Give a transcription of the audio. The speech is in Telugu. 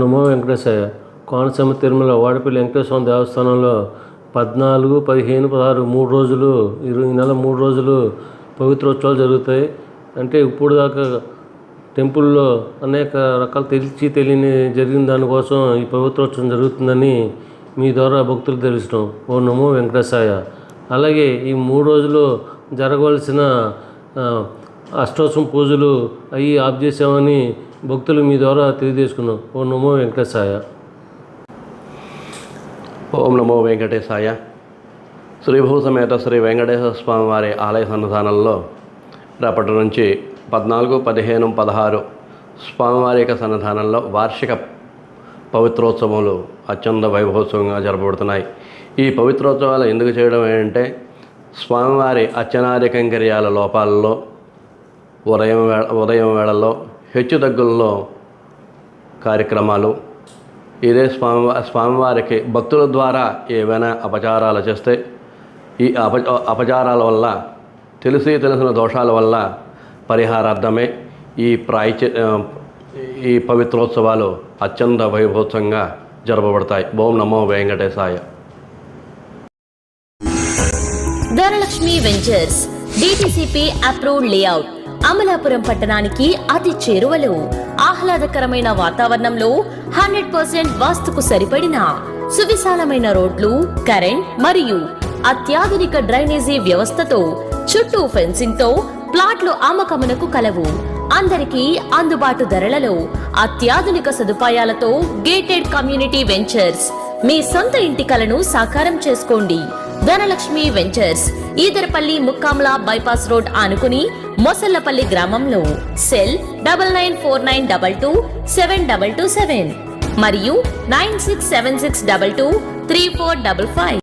నమో వెంకటేశయ్య. కోనసీమ తిరుమల వాడపల్లి వెంకటేశ్వర దేవస్థానంలో 14, 15, 16 3 రోజులు ఈ నెల 3 రోజులు పవిత్రోత్సవాలు జరుగుతాయి. అంటే ఇప్పుడు దాకా టెంపుల్లో అనేక రకాల తెలియని జరిగిన దానికోసం ఈ పవిత్రోత్సవం జరుగుతుందని మీ ద్వారా భక్తులు తెలుసడం. ఓ నమో వెంకటేశయ్య. అలాగే ఈ 3 రోజులు జరగవలసిన అష్టోత్సవం పూజలు అవి ఆఫ్ చేసామని భక్తులు మీ ద్వారా తెలియజేసుకున్నాం. ఓం నమో వెంకటేశాయ. ఓం నమో వెంకటేశాయ. శ్రీభూసమేత శ్రీ వెంకటేశ్వర స్వామి వారి ఆలయ సన్నిధానంలో రేపటి నుంచి 14, 15, 16 స్వామివారి యొక్క సన్నిధానంలో వార్షిక పవిత్రోత్సవాలు అత్యంత వైభవోత్సవంగా జరపబడుతున్నాయి. ఈ పవిత్రోత్సవాలు ఎందుకు చేయడం ఏంటంటే స్వామివారి అర్చనాది కైంకర్యాల లోపాలలో ఉదయం వేళల్లో హెచ్చుతగ్గుల్లో కార్యక్రమాలు, ఇదే స్వామివారికి భక్తుల ద్వారా ఏవైనా అపచారాలు చేస్తే ఈ అపచారాల వల్ల తెలిసిన దోషాల వల్ల పరిహారార్థమే ఈ పవిత్రోత్సవాలు అత్యంత వైభవోత్సవంగా జరపబడతాయి. ఓం నమో వెంకటేశాయ. Dhanalakshmi ventures DTCP approved layout Amalapuram పట్టణానికి అతి చేరువలో ఆహ్లాదకరమైన వాతావరణంలో 100% వాస్తుకు సరిపడిన సువిశాలమైన రోడ్లు, కరెంట్ మరియు అత్యాధునిక డ్రైనేజీ వ్యవస్థతో చుట్టూ ఫెన్సింగ్ తో ప్లాట్లు అమ్మకమునకు కలవు. అందరికీ అందుబాటు ధరలలో అత్యాధునిక సదుపాయాలతో గేటెడ్ కమ్యూనిటీ వెంచర్స్ మీ సొంత ఇంటి కలను సాకారం చేసుకోండి. Dhanalakshmi ventures Edarapalli ముక్కాంలా bypass road ఆనుకుని మొసల్లపల్లి గ్రామంలో. సెల్ 9949227227 మరియు 9676223455.